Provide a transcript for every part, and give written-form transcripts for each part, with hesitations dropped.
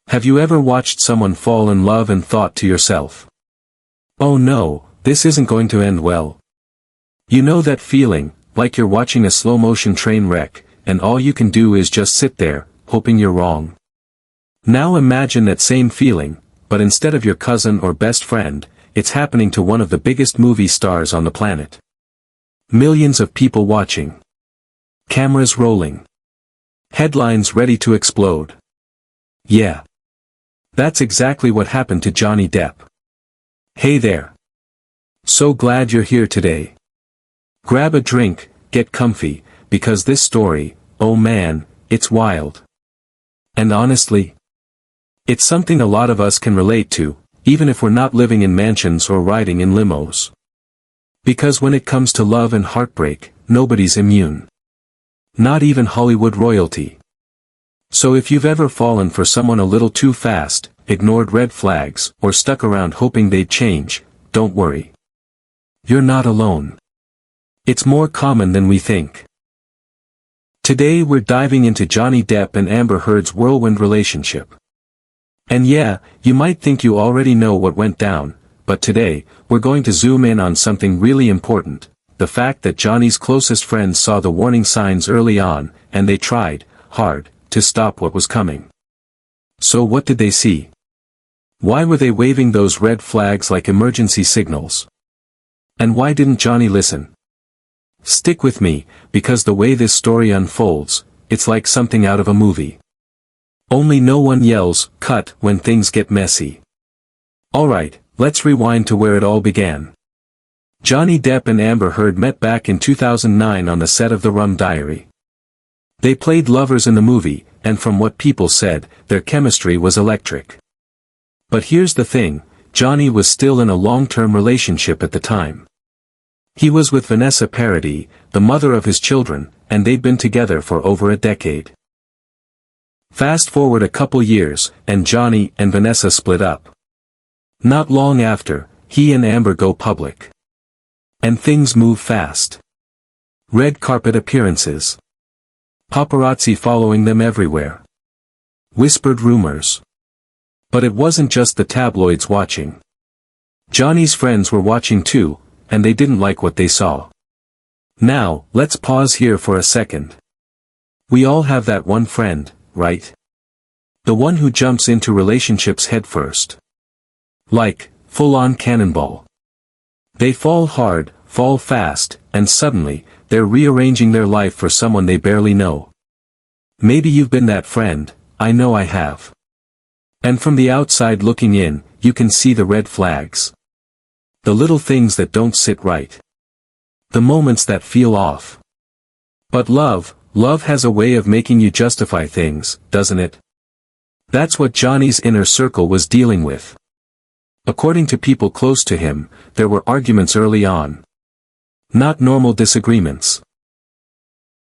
Have you ever watched someone fall in love and thought to yourself, "Oh no, this isn't going to end well"? You know that feeling, like you're watching a slow-motion train wreck, and all you can do is just sit there, hoping you're wrong. Now imagine that same feeling, but instead of your cousin or best friend, it's happening to one of the biggest movie stars on the planet. Millions of people watching. Cameras rolling. Headlines ready to explode. Yeah. That's exactly what happened to Johnny Depp. Hey there. So glad you're here today. Grab a drink, get comfy, because this story, oh man, it's wild. And honestly, it's something a lot of us can relate to, even if we're not living in mansions or riding in limos. Because when it comes to love and heartbreak, nobody's immune. Not even Hollywood royalty. So if you've ever fallen for someone a little too fast, ignored red flags, or stuck around hoping they'd change, don't worry. You're not alone. It's more common than we think. Today we're diving into Johnny Depp and Amber Heard's whirlwind relationship. And yeah, you might think you already know what went down, but today, we're going to zoom in on something really important, the fact that Johnny's closest friends saw the warning signs early on, and they tried, hard, to stop what was coming. So what did they see? Why were they waving those red flags like emergency signals? And why didn't Johnny listen? Stick with me, because the way this story unfolds, it's like something out of a movie. Only no one yells, "Cut," when things get messy. Alright, let's rewind to where it all began. Johnny Depp and Amber Heard met back in 2009 on the set of The Rum Diary. They played lovers in the movie, and from what people said, their chemistry was electric. But here's the thing, Johnny was still in a long-term relationship at the time. He was with Vanessa Paradis, the mother of his children, and they'd been together for over a decade. Fast forward a couple years, and Johnny and Vanessa split up. Not long after, he and Amber go public. And things move fast. Red carpet appearances. Paparazzi following them everywhere. Whispered rumors. But it wasn't just the tabloids watching. Johnny's friends were watching too, and they didn't like what they saw. Now, let's pause here for a second. We all have that one friend, right? The one who jumps into relationships headfirst. Like, full-on cannonball. They fall hard, fall fast, and suddenly, they're rearranging their life for someone they barely know. Maybe you've been that friend, I know I have. And from the outside looking in, you can see the red flags. The little things that don't sit right. The moments that feel off. But love has a way of making you justify things, doesn't it? That's what Johnny's inner circle was dealing with. According to people close to him, there were arguments early on. Not normal disagreements.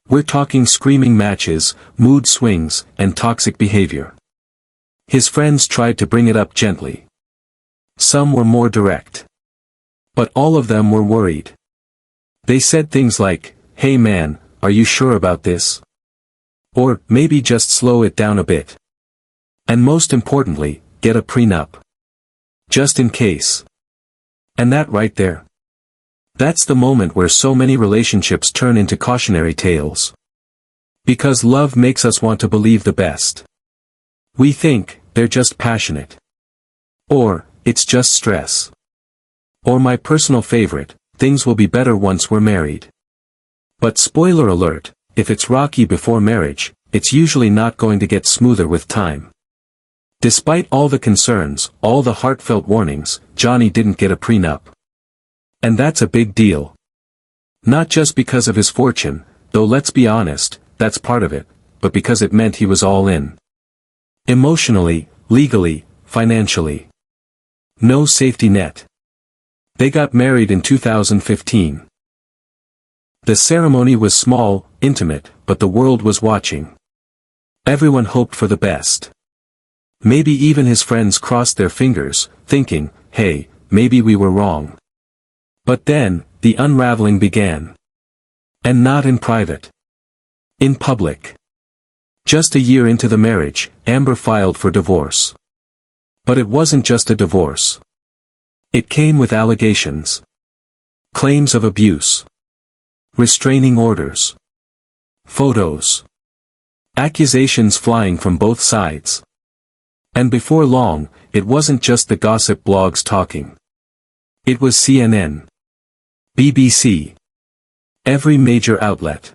We're talking screaming matches, mood swings, and toxic behavior. His friends tried to bring it up gently. Some were more direct. But all of them were worried. They said things like, "Hey man, are you sure about this?" Or, "Maybe just slow it down a bit." And most importantly, get a prenup. Just in case. And that right there. That's the moment where so many relationships turn into cautionary tales. Because love makes us want to believe the best. We think, they're just passionate. Or, it's just stress. Or my personal favorite, things will be better once we're married. But spoiler alert, if it's rocky before marriage, it's usually not going to get smoother with time. Despite all the concerns, all the heartfelt warnings, Johnny didn't get a prenup. And that's a big deal. Not just because of his fortune, though let's be honest, that's part of it, but because it meant he was all in. Emotionally, legally, financially. No safety net. They got married in 2015. The ceremony was small, intimate, but the world was watching. Everyone hoped for the best. Maybe even his friends crossed their fingers, thinking, hey, maybe we were wrong. But then, the unraveling began. And not in private. In public. Just a year into the marriage, Amber filed for divorce. But it wasn't just a divorce. It came with allegations. Claims of abuse. Restraining orders. Photos. Accusations flying from both sides. And before long, it wasn't just the gossip blogs talking. It was CNN. BBC. Every major outlet.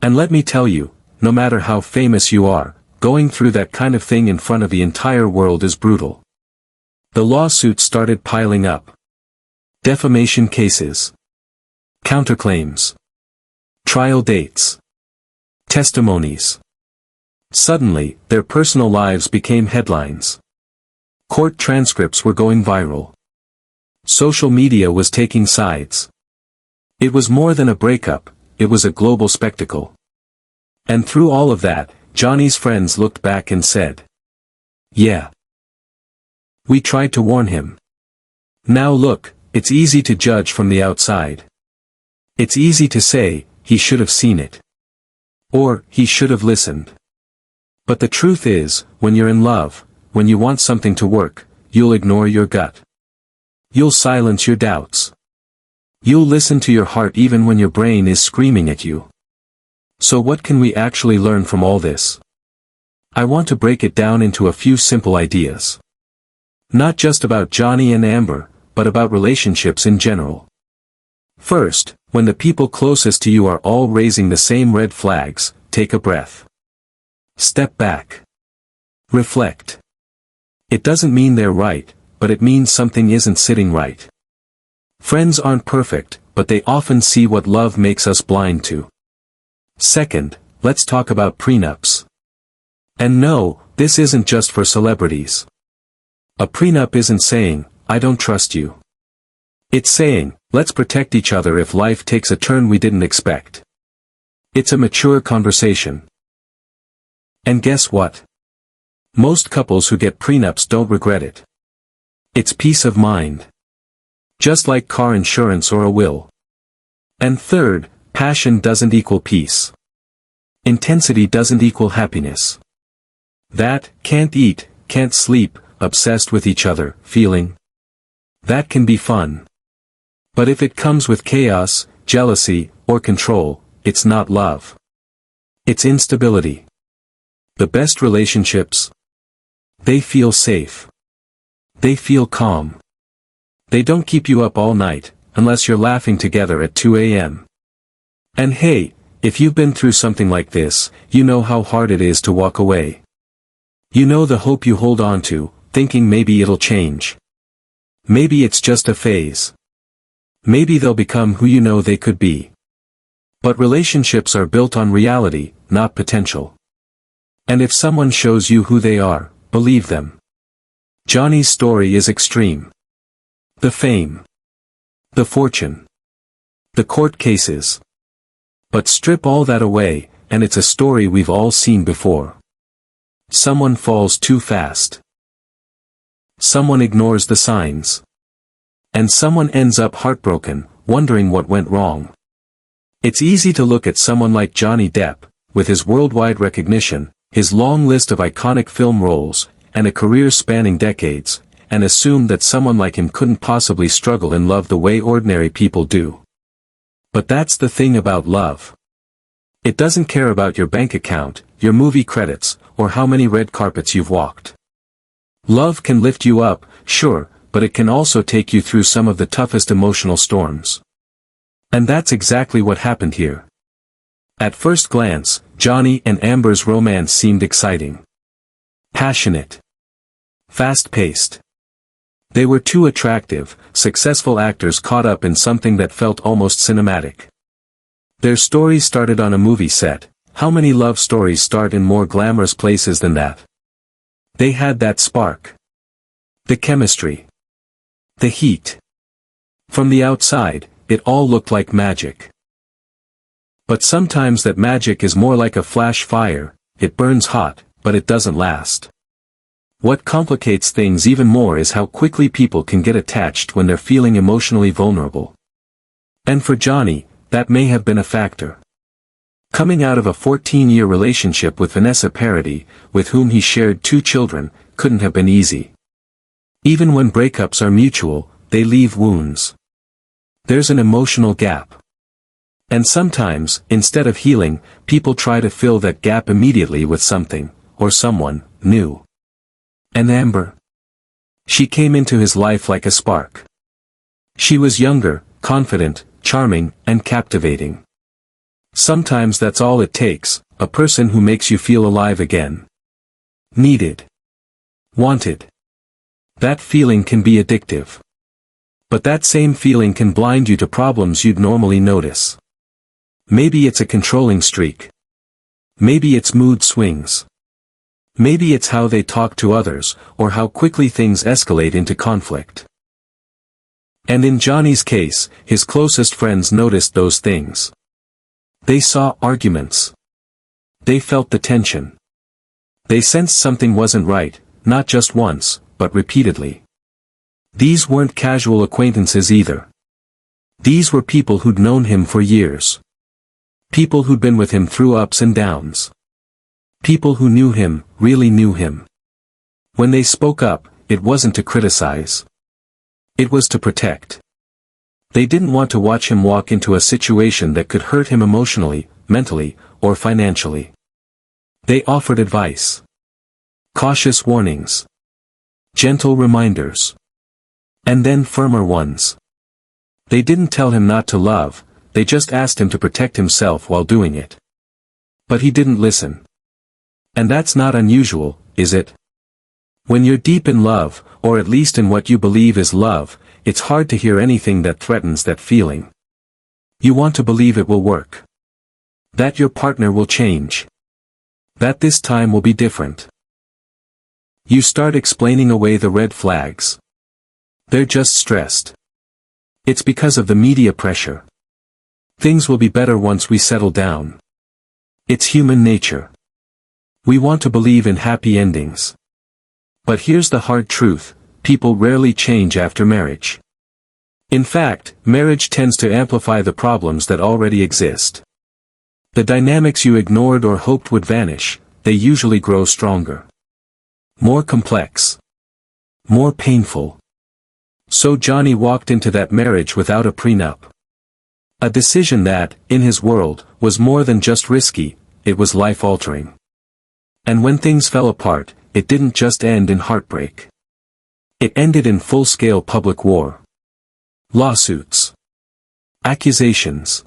And let me tell you, no matter how famous you are, going through that kind of thing in front of the entire world is brutal. The lawsuits started piling up. Defamation cases. Counterclaims. Trial dates. Testimonies. Suddenly, their personal lives became headlines. Court transcripts were going viral. Social media was taking sides. It was more than a breakup, it was a global spectacle. And through all of that, Johnny's friends looked back and said, "Yeah. We tried to warn him. Now look, it's easy to judge from the outside. It's easy to say, he should have seen it. Or, he should have listened. But the truth is, when you're in love, when you want something to work, you'll ignore your gut. You'll silence your doubts. You'll listen to your heart even when your brain is screaming at you." So what can we actually learn from all this? I want to break it down into a few simple ideas. Not just about Johnny and Amber, but about relationships in general. First, when the people closest to you are all raising the same red flags, take a breath. Step back. Reflect. It doesn't mean they're right, but it means something isn't sitting right. Friends aren't perfect, but they often see what love makes us blind to. Second, let's talk about prenups. And no, this isn't just for celebrities. A prenup isn't saying, "I don't trust you." It's saying, let's protect each other if life takes a turn we didn't expect. It's a mature conversation. And guess what? Most couples who get prenups don't regret it. It's peace of mind. Just like car insurance or a will. And third, passion doesn't equal peace. Intensity doesn't equal happiness. That, can't eat, can't sleep, obsessed with each other, feeling. That can be fun. But if it comes with chaos, jealousy, or control, it's not love. It's instability. The best relationships? They feel safe. They feel calm. They don't keep you up all night, unless you're laughing together at 2 a.m. And hey, if you've been through something like this, you know how hard it is to walk away. You know the hope you hold on to, thinking maybe it'll change. Maybe it's just a phase. Maybe they'll become who you know they could be. But relationships are built on reality, not potential. And if someone shows you who they are, believe them. Johnny's story is extreme. The fame. The fortune. The court cases. But strip all that away, and it's a story we've all seen before. Someone falls too fast. Someone ignores the signs. And someone ends up heartbroken, wondering what went wrong. It's easy to look at someone like Johnny Depp, with his worldwide recognition, his long list of iconic film roles, and a career spanning decades, and assume that someone like him couldn't possibly struggle in love the way ordinary people do. But that's the thing about love. It doesn't care about your bank account, your movie credits, or how many red carpets you've walked. Love can lift you up, sure, but it can also take you through some of the toughest emotional storms. And that's exactly what happened here. At first glance, Johnny and Amber's romance seemed exciting. Passionate. Fast-paced. They were two attractive, successful actors caught up in something that felt almost cinematic. Their story started on a movie set. How many love stories start in more glamorous places than that? They had that spark. The chemistry. The heat. From the outside, it all looked like magic. But sometimes that magic is more like a flash fire, it burns hot, but it doesn't last. What complicates things even more is how quickly people can get attached when they're feeling emotionally vulnerable. And for Johnny, that may have been a factor. Coming out of a 14-year relationship with Vanessa Paradis, with whom he shared 2 children, couldn't have been easy. Even when breakups are mutual, they leave wounds. There's an emotional gap. And sometimes, instead of healing, people try to fill that gap immediately with something, or someone, new. And Amber? She came into his life like a spark. She was younger, confident, charming, and captivating. Sometimes that's all it takes, a person who makes you feel alive again. Needed. Wanted. That feeling can be addictive. But that same feeling can blind you to problems you'd normally notice. Maybe it's a controlling streak. Maybe it's mood swings. Maybe it's how they talk to others, or how quickly things escalate into conflict. And in Johnny's case, his closest friends noticed those things. They saw arguments. They felt the tension. They sensed something wasn't right, not just once, but repeatedly. These weren't casual acquaintances either. These were people who'd known him for years. People who'd been with him through ups and downs. People who knew him, really knew him. When they spoke up, it wasn't to criticize. It was to protect. They didn't want to watch him walk into a situation that could hurt him emotionally, mentally, or financially. They offered advice. Cautious warnings. Gentle reminders. And then firmer ones. They didn't tell him not to love, they just asked him to protect himself while doing it. But he didn't listen. And that's not unusual, is it? When you're deep in love, or at least in what you believe is love, it's hard to hear anything that threatens that feeling. You want to believe it will work. That your partner will change. That this time will be different. You start explaining away the red flags. They're just stressed. It's because of the media pressure. Things will be better once we settle down. It's human nature. We want to believe in happy endings. But here's the hard truth, people rarely change after marriage. In fact, marriage tends to amplify the problems that already exist. The dynamics you ignored or hoped would vanish, they usually grow stronger. More complex. More painful. So Johnny walked into that marriage without a prenup. A decision that, in his world, was more than just risky, it was life-altering. And when things fell apart, it didn't just end in heartbreak. It ended in full-scale public war. Lawsuits. Accusations.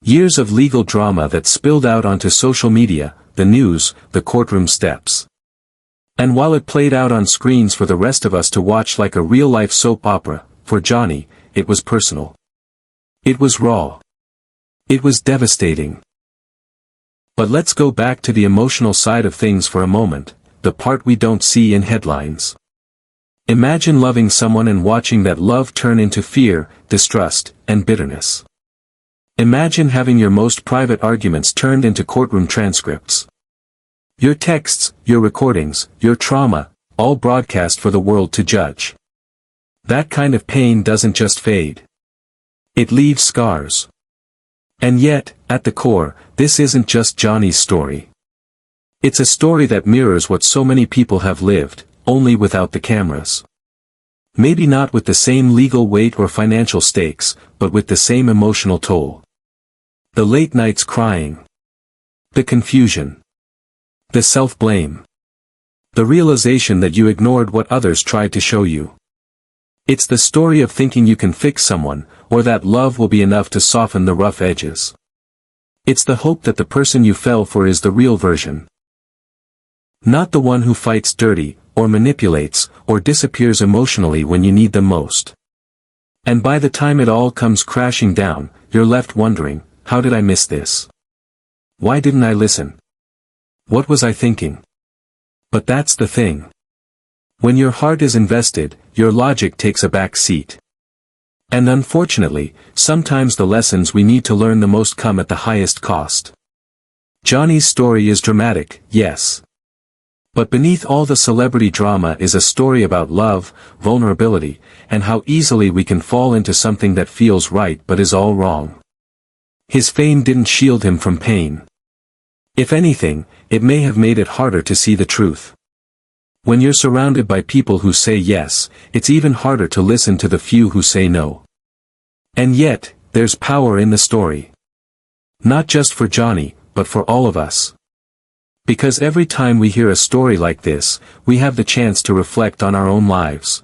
Years of legal drama that spilled out onto social media, the news, the courtroom steps. And while it played out on screens for the rest of us to watch like a real-life soap opera, for Johnny, it was personal. It was raw. It was devastating. But let's go back to the emotional side of things for a moment, the part we don't see in headlines. Imagine loving someone and watching that love turn into fear, distrust, and bitterness. Imagine having your most private arguments turned into courtroom transcripts. Your texts, your recordings, your trauma, all broadcast for the world to judge. That kind of pain doesn't just fade. It leaves scars. And yet, at the core, this isn't just Johnny's story. It's a story that mirrors what so many people have lived, only without the cameras. Maybe not with the same legal weight or financial stakes, but with the same emotional toll. The late nights crying. The confusion. The self-blame. The realization that you ignored what others tried to show you. It's the story of thinking you can fix someone, or that love will be enough to soften the rough edges. It's the hope that the person you fell for is the real version. Not the one who fights dirty, or manipulates, or disappears emotionally when you need them most. And by the time it all comes crashing down, you're left wondering, how did I miss this? Why didn't I listen? What was I thinking? But that's the thing. When your heart is invested, your logic takes a back seat. And unfortunately, sometimes the lessons we need to learn the most come at the highest cost. Johnny's story is dramatic, yes. But beneath all the celebrity drama is a story about love, vulnerability, and how easily we can fall into something that feels right but is all wrong. His fame didn't shield him from pain. If anything, it may have made it harder to see the truth. When you're surrounded by people who say yes, it's even harder to listen to the few who say no. And yet, there's power in the story. Not just for Johnny, but for all of us. Because every time we hear a story like this, we have the chance to reflect on our own lives.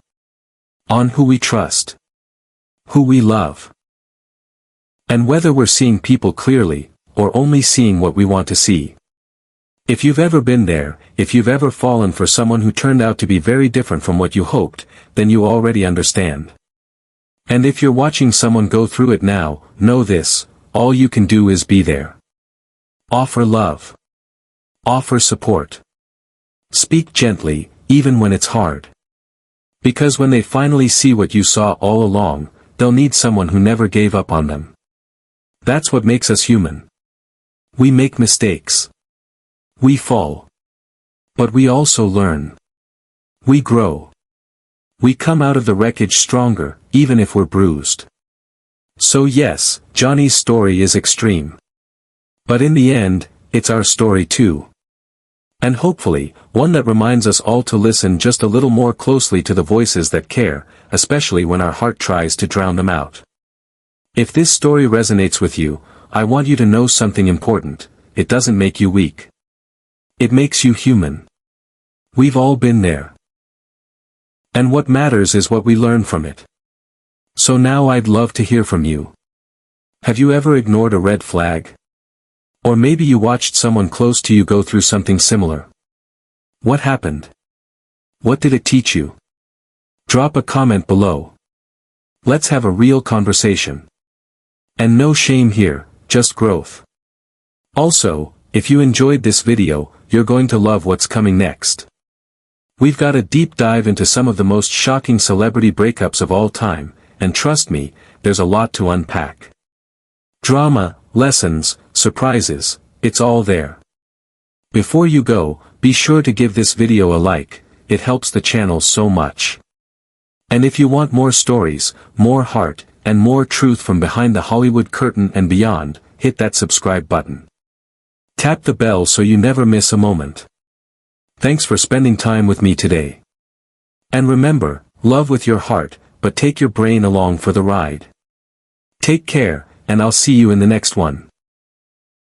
On who we trust. Who we love. And whether we're seeing people clearly, or only seeing what we want to see. If you've ever been there, if you've ever fallen for someone who turned out to be very different from what you hoped, then you already understand. And if you're watching someone go through it now, know this, all you can do is be there. Offer love. Offer support. Speak gently, even when it's hard. Because when they finally see what you saw all along, they'll need someone who never gave up on them. That's what makes us human. We make mistakes. We fall. But we also learn. We grow. We come out of the wreckage stronger, even if we're bruised. So yes, Johnny's story is extreme. But in the end, it's our story too. And hopefully, one that reminds us all to listen just a little more closely to the voices that care, especially when our heart tries to drown them out. If this story resonates with you, I want you to know something important: it doesn't make you weak. It makes you human. We've all been there. And what matters is what we learn from it. So now I'd love to hear from you. Have you ever ignored a red flag? Or maybe you watched someone close to you go through something similar. What happened? What did it teach you? Drop a comment below. Let's have a real conversation. And no shame here, just growth. Also, if you enjoyed this video, you're going to love what's coming next. We've got a deep dive into some of the most shocking celebrity breakups of all time, and trust me, there's a lot to unpack. Drama, lessons, surprises, it's all there. Before you go, be sure to give this video a like, it helps the channel so much. And if you want more stories, more heart, and more truth from behind the Hollywood curtain and beyond, hit that subscribe button. Tap the bell so you never miss a moment. Thanks for spending time with me today. And remember, love with your heart, but take your brain along for the ride. Take care, and I'll see you in the next one.